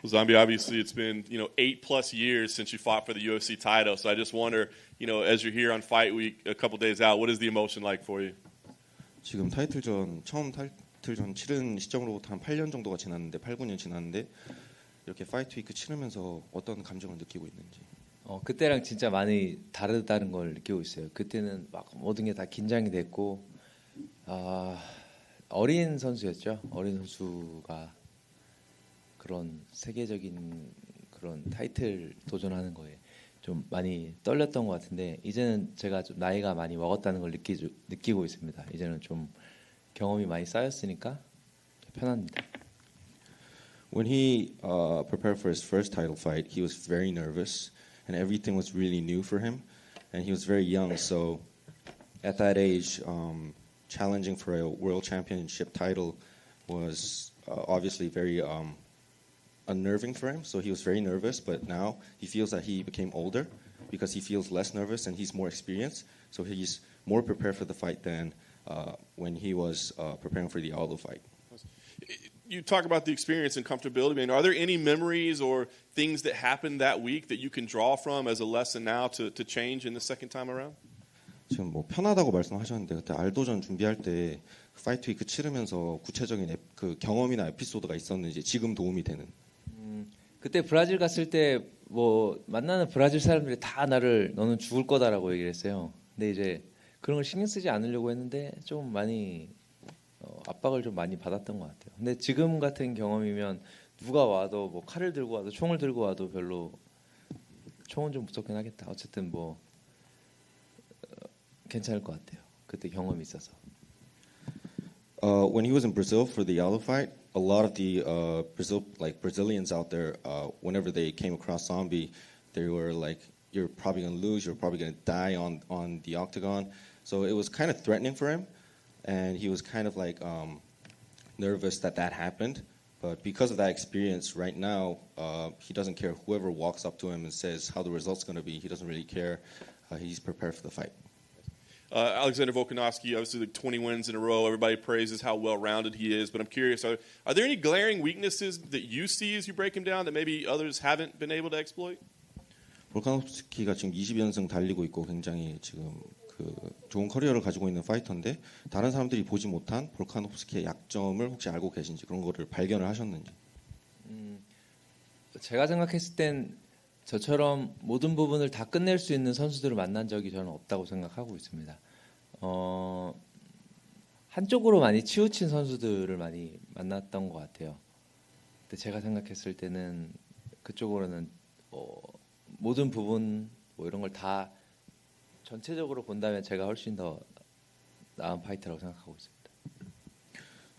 Well, Zombie, obviously it's been 8+ years since you fought for the UFC title. So I just wonder, as you're here on Fight Week, a couple days out, what is the emotion like for you? 지금 처음 타이틀전 치른 시점으로부터 한 8년 정도가 지났는데 8, 9년 지났는데 이렇게 파이트 위크 치르면서 어떤 감정을 느끼고 있는지. 그때랑 진짜 많이 다르다는 걸 느끼고 있어요. 그때는 막 모든 게 다 긴장이 됐고 어린 선수였죠. 어린 선수가 그런 세계적인 그런 타이틀 도전하는 거에 좀 많이 떨렸던 것 같은데 이제는 제가 좀 나이가 많이 먹었다는 걸 느끼고 있습니다. 이제는 좀 경험이 많이 쌓였으니까 편합니다. When he prepared for his first title fight, he was very nervous, and everything was really new for him, and he was very young. So, at that age, challenging for a world championship title was obviously very unnerving for him. So he was very nervous. But now he feels that he became older because he feels less nervous and he's more experienced. So he's more prepared for the fight than when he was preparing for the Aldo fight. You talk about the experience and comfortability. I mean, are there any memories or things that happened that week that you can draw from as a lesson now to change in the second time around? 지금 뭐 편하다고 말씀하셨는데 그때 알도전 준비할 때 파이트 위크 치르면서 구체적인 그 경험이나 에피소드가 있었는지 지금 도움이 되는. 그때 브라질 갔을 때 뭐 만나는 브라질 사람들이 다 너는 죽을 거다라고 얘기를 했어요. 근데 이제 그런 걸 신경 쓰지 않으려고 했는데 좀 많이 압박을 좀 많이 받았던 것 같아요. 근데 지금 같은 경험이면 누가 와도 뭐 칼을 들고 와도 총을 들고 와도 별로 총은 좀 무섭긴 하겠다. 어쨌든 뭐 괜찮을 것 같아요. 그때 경험이 있어서. When he was in Brazil for the Aldo fight, a lot of the Brazilians out there, whenever they came across Zombie, they were like, "You're probably gonna lose. You're probably gonna die on the octagon." So it was kind of threatening for him, and he was kind of like nervous that happened. But because of that experience, right now he doesn't care whoever walks up to him and says how the result's gonna be. He doesn't really care. He's prepared for the fight. Alexander Volkanovski, obviously like 20 wins in a row. Everybody praises how well-rounded he is. But I'm curious, are there any glaring weaknesses that you see as you break him down that maybe others haven't been able to exploit? 볼카노프스키가 지금 20연승 달리고 있고 굉장히 지금 그 좋은 커리어를 가지고 있는 파이터인데 다른 사람들이 보지 못한 볼카노프스키의 약점을 혹시 알고 계신지 그런 거를 발견을 하셨는지. 제가 생각했을 땐 저처럼 모든 부분을 다 끝낼 수 있는 선수들을 만난 적이 저는 없다고 생각하고 있습니다. 한쪽으로 많이 치우친 선수들을 많이 만났던 것 같아요. 근데 제가 생각했을 때는 그쪽으로는 모든 부분 뭐 이런 걸 다 전체적으로 본다면 제가 훨씬 더 나은 파이터라고 생각하고 있습니다.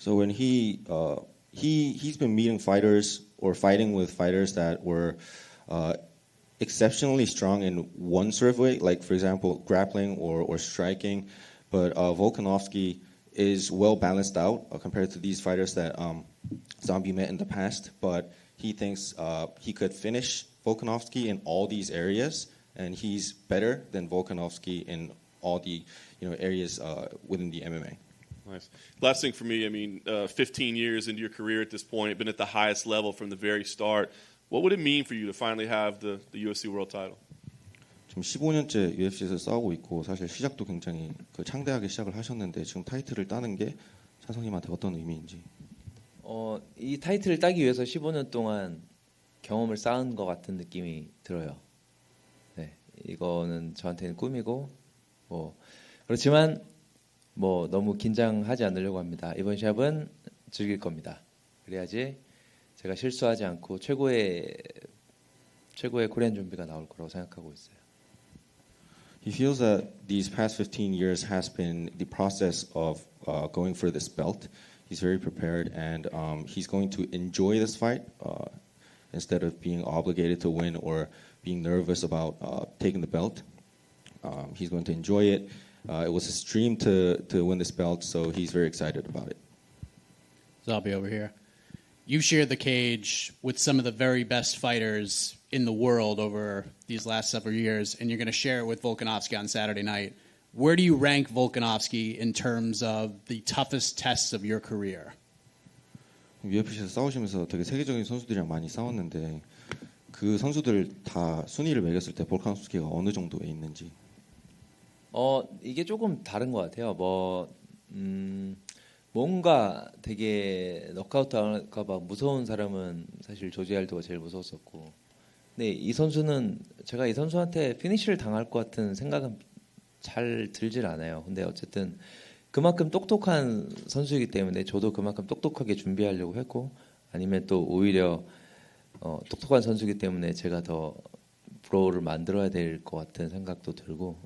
So when he's been meeting fighters or fighting with fighters that were exceptionally strong in one sort of way, like for example grappling or striking, but Volkanovski is well balanced out compared to these fighters that Zombie met in the past. But he thinks he could finish Volkanovski in all these areas, and he's better than Volkanovski in all the areas within the MMA. Nice. Last thing for me, I mean, 15 years into your career at this point, been at the highest level from the very start. What would it mean for you to finally have the UFC World Title? 지금 15년째 UFC에서 싸우고 있고 사실 시작도 굉장히 창대하게 시작을 하셨는데 지금 타이틀을 따는 게 찬성님한테 어떤 의미인지. 이 타이틀을 따기 위해서 15년 동안 경험을 쌓은 것 같은 느낌이 들어요. 네, 이거는 저한테는 꿈이고 그렇지만 너무 긴장하지 않으려고 합니다. 이번 시합은 즐길 겁니다. 그래야지 제가 실수하지 않고 최고의 코리안 좀비가 나올 거라고 생각하고 있어요. He feels that these past 15 years has been the process of going for this belt. He's very prepared, and he's going to enjoy this fight instead of being obligated to win or being nervous about taking the belt. He's going to enjoy it. It was his dream to win this belt, so he's very excited about it. Zombie over here. You shared the cage with some of the very best fighters in the world over these last several years, and you're going to share it with Volkanovski on Saturday night. Where do you rank Volkanovski in terms of the toughest tests of your career? UFC에서 싸우시면서 되게 세계적인 선수들이랑 많이 싸웠는데 그 선수들 다 순위를 매겼을 때 볼카노스키가 어느 정도에 있는지. 이게 조금 다른 것 같아요. 뭔가 되게 넉아웃 당할까봐 무서운 사람은 사실 조지 알도가 제일 무서웠었고, 근데 이 선수는 제가 이 선수한테 피니쉬를 당할 것 같은 생각은 잘 들질 않아요. 근데 어쨌든 그만큼 똑똑한 선수이기 때문에 저도 그만큼 똑똑하게 준비하려고 했고, 아니면 또 오히려 똑똑한 선수이기 때문에 제가 더 브로우를 만들어야 될 것 같은 생각도 들고,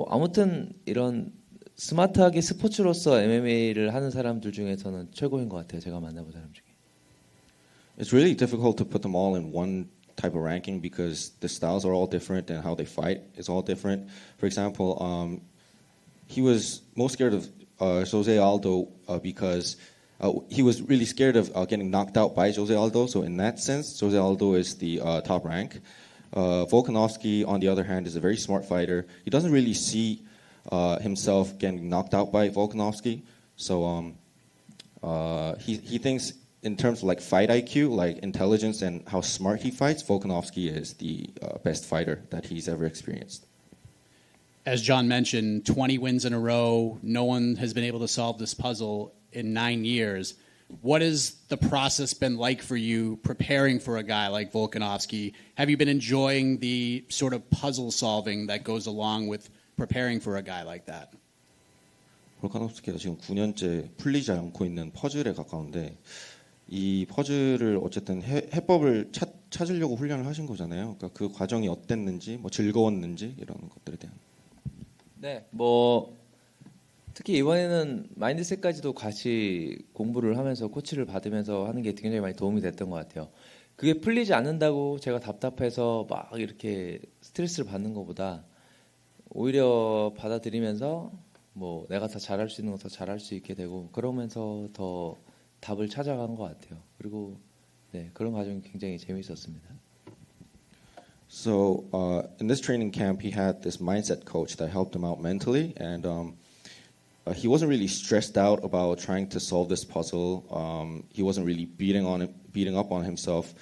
아무튼 이런 스마트하게 스포츠로서 MMA를 하는 사람들 중에서는 최고인 것 같아요. 제가 만나본 사람 중에. It's really difficult to put them all in one type of ranking because the styles are all different and how they fight is all different. For example, he was most scared of Jose Aldo because he was really scared of getting knocked out by Jose Aldo. So in that sense, Jose Aldo is the top rank. Volkanovski, on the other hand, is a very smart fighter. He doesn't really see himself getting knocked out by Volkanovski. So he thinks in terms of like fight IQ, like intelligence and how smart he fights, Volkanovski is the best fighter that he's ever experienced. As John mentioned, 20 wins in a row. No one has been able to solve this puzzle in 9 years. What has the process been like for you preparing for a guy like Volkanovski? Have you been enjoying the sort of puzzle solving that goes along with preparing for a guy like that? 볼카노프스키가 지금 9년째 풀리지 않고 있는 퍼즐에 가까운데 이 퍼즐을 어쨌든 해법을 찾으려고 훈련을 하신 거잖아요. 그러니까 그 과정이 어땠는지, 뭐 즐거웠는지 이런 것들에 대한. 네, 특히 이번에는 마인드셋까지도 같이 공부를 하면서 코치를 받으면서 하는 게 굉장히 많이 도움이 됐던 것 같아요. 그게 풀리지 않는다고 제가 답답해서 막 이렇게 스트레스를 받는 것보다 오히려 받아들이면서 내가 더 잘할 수 있는 거 더 잘할 수 있게 되고 그러면서 더 답을 찾아간 것 같아요. 그리고 그런 과정이 굉장히 재미있었습니다. So in this training camp, he had this mindset coach that helped him out mentally, and he wasn't really stressed out about trying to solve this puzzle. He wasn't really beating up on himself,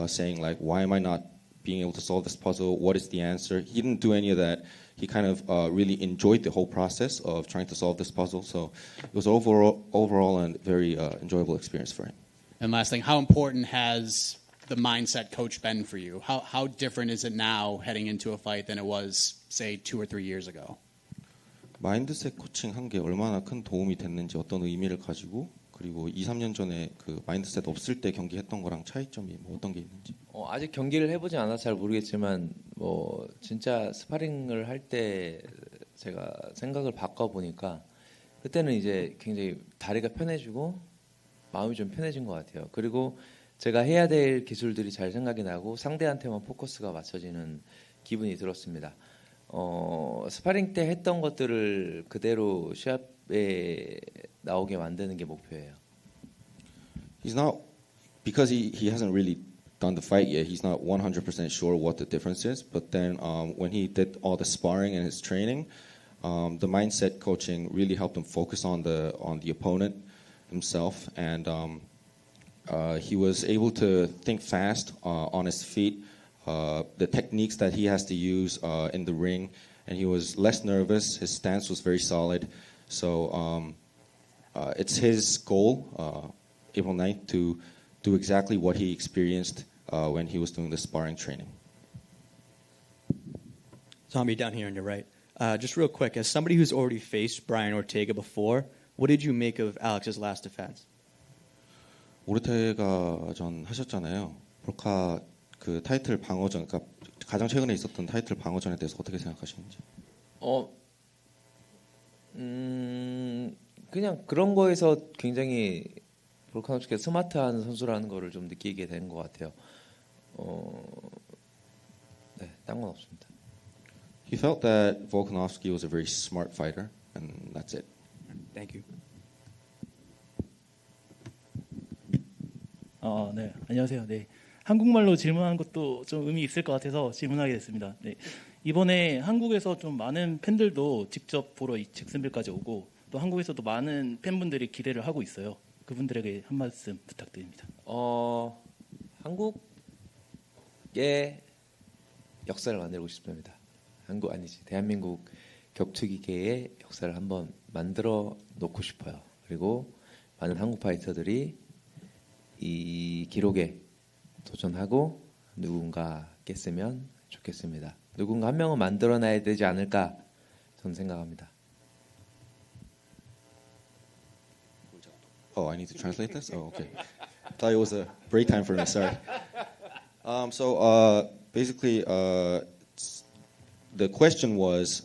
saying like, "Why am I not being able to solve this puzzle? What is the answer?" He didn't do any of that. He kind of really enjoyed the whole process of trying to solve this puzzle. So it was overall a very enjoyable experience for him. And last thing, how important has the mindset coach been for you? How different is it now heading into a fight than it was, say, 2 or 3 years ago? 마인드셋 코칭 한 게 얼마나 큰 도움이 됐는지 어떤 의미를 가지고 그리고 2, 3년 전에 그 마인드셋 없을 때 경기했던 거랑 차이점이 어떤 게 있는지. 아직 경기를 해보지 않아서 잘 모르겠지만 진짜 스파링을 할 때 제가 생각을 바꿔보니까 그때는 이제 굉장히 다리가 편해지고 마음이 좀 편해진 것 같아요. 그리고 제가 해야 될 기술들이 잘 생각이 나고 상대한테만 포커스가 맞춰지는 기분이 들었습니다. 스파링 때 했던 것들을 그대로 시합에 나오게 만드는 게 목표예요. He's not because he hasn't really done the fight yet. He's not 100% sure what the difference is. But then when he did all the sparring and his training, the mindset coaching really helped him focus on the opponent himself, and he was able to think fast on his feet. The techniques that he has to use in the ring, and he was less nervous. His stance was very solid. So it's his goal, April 9th, to do exactly what he experienced when he was doing the sparring training. Zombie down here on your right. Just real quick, as somebody who's already faced Brian Ortega before, what did you make of Alex's last defense? 오르테가 전 하셨잖아요. 볼카 그 타이틀 방어전, 그러니까 가장 최근에 있었던 타이틀 방어전에 대해서 어떻게 생각하시는지? 그냥 그런 거에서 굉장히 볼카노프스키가 스마트한 선수라는 거를 좀 느끼게 된 것 같아요. 딴 건 없습니다. He felt that Volkanovski was a very smart fighter, and that's it. Thank you. 네, 안녕하세요. 네, 한국말로 질문하는 것도 좀 의미 있을 것 같아서 질문하게 됐습니다. 네, 이번에 한국에서 좀 많은 팬들도 직접 보러 이 잭슨빌까지 오고 또 한국에서도 많은 팬분들이 기대를 하고 있어요. 그분들에게 한 말씀 부탁드립니다. 한국의 역사를 만들고 싶습니다. 한국 아니지 대한민국 격투기계의 역사를 한번 만들어 놓고 싶어요. 그리고 많은 한국 파이터들이 이 기록에 도전하고 누군가 깼으면 좋겠습니다. 누군가 한 명은 만들어놔야 되지 않을까 저는 생각합니다. Oh, I need to translate this? Oh, okay. Thought it was a break time for me, sorry. Basically, the question was,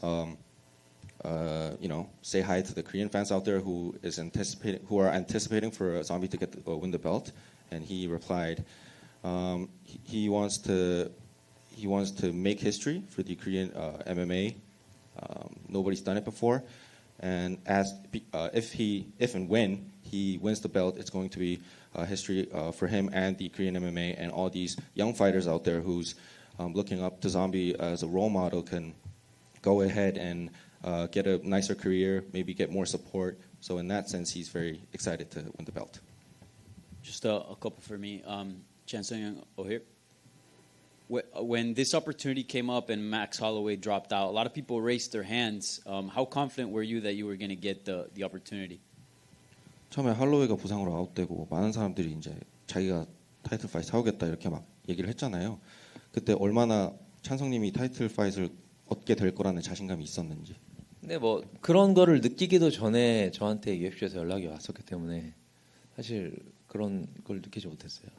say hi to the Korean fans out there who are anticipating for Zombie to win the belt, and he replied, he wants to make history for the Korean MMA. Nobody's done it before, and if and when he wins the belt, it's going to be history for him and the Korean MMA, and all these young fighters out there who's looking up to Zombie as a role model can go ahead and get a nicer career, maybe get more support. So in that sense, he's very excited to win the belt. Just a couple for me. Chan Sung-young O'Hare. When this opportunity came up and Max Holloway dropped out, a lot of people raised their hands. How confident were you that you were going to get the opportunity? 처음에 할로웨이가 부상으로 아웃되고 많은 사람들이 이제 자기가 타이틀 파이트 하겠다 이렇게 막 얘기를 했잖아요. 그때 얼마나 찬성님이 타이틀 파이트를 얻게 될 거라는 자신감이 있었는지. 근데 뭐 그런 거를 느끼기도 전에 저한테 UFC에서 연락이 왔었기 때문에 사실 그런 걸 느끼지 못했어요.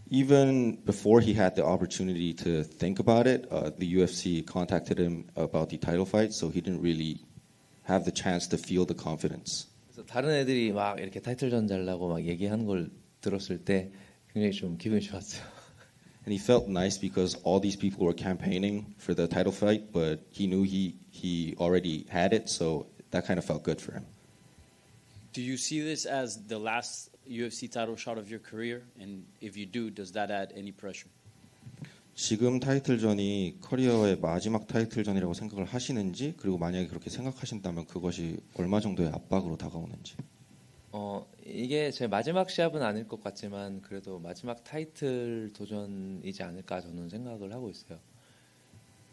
Even before he had the opportunity to think about it, the UFC contacted him about the title fight, so he didn't really have the chance to feel the confidence. 그래서 다른 애들이 막 이렇게 타이틀전 잘라고 막 얘기하는 걸 들었을 때 굉장히 좀 기분이 좋았어요. And he felt nice because all these people were campaigning for the title fight, but he knew he already had it, so that kind of felt good for him. Do you see this as the last UFC title shot of your career? And if you do, does that add any pressure? 지금 타이틀전이 커리어의 마지막 타이틀전이라고 생각을 하시는지, 그리고 만약에 그렇게 생각하신다면 그것이 얼마 정도의 압박으로 다가오는지. 이게 제 마지막 시합은 아닐 것 같지만 그래도 마지막 타이틀 도전이지 않을까 저는 생각을 하고 있어요.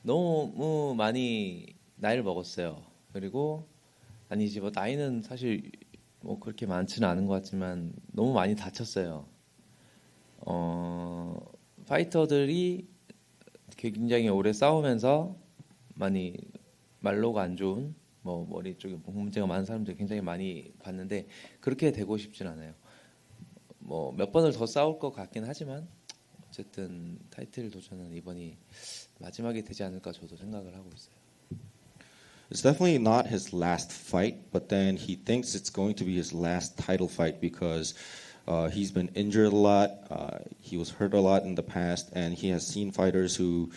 너무 많이 나이를 먹었어요. 그리고 아니지 뭐 나이는 사실 뭐 그렇게 많지는 않은 것 같지만 너무 많이 다쳤어요. 파이터들이 굉장히 오래 싸우면서 많이 말로가 안 좋은 뭐 머리 쪽에 문제가 많은 사람들 굉장히 많이 봤는데 그렇게 되고 싶진 않아요. 뭐 몇 번을 더 싸울 것 같긴 하지만 어쨌든 타이틀 도전은 이번이 마지막이 되지 않을까 저도 생각을 하고 있어요. It's definitely not his last fight, but then he thinks it's going to be his last title fight because he's been injured a lot. He was hurt a lot in the past, and he has seen fighters who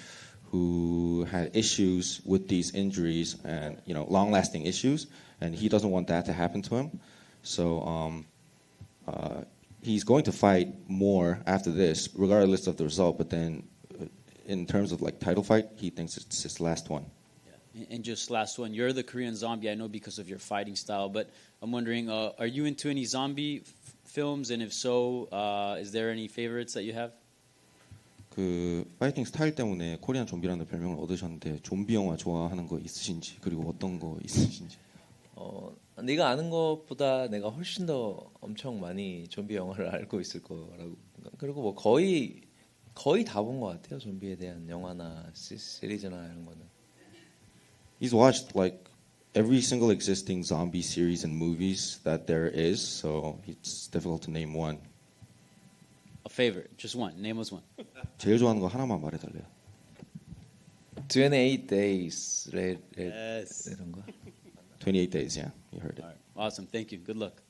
had issues with these injuries and long-lasting issues, and he doesn't want that to happen to him. So he's going to fight more after this, regardless of the result. But then, in terms of like title fight, he thinks it's his last one. And just last one, you're the Korean Zombie, I know because of your fighting style, but I'm wondering, are you into any zombie films? And if so, is there any favorites that you have? 그 파이팅 스타일 때문에 코리안 좀비라는 별명을 얻으셨는데 좀비 영화 좋아하는 거 있으신지 그리고 어떤 거 있으신지. 네가 아는 것보다 내가 훨씬 더 엄청 많이 좀비 영화를 알고 있을 거라고. 그리고 뭐 거의 다 본 것 같아요. 좀비에 대한 영화나 시리즈나 이런 거는. He's watched like every single existing zombie series and movies that there is, so it's difficult to name one. A favorite, just one. Name us one. 제일 좋아하는 거 하나만 말해달래요. 28 days. Yes. 이런 거. 28 days, yeah, you heard it. All right. Awesome. Thank you. Good luck.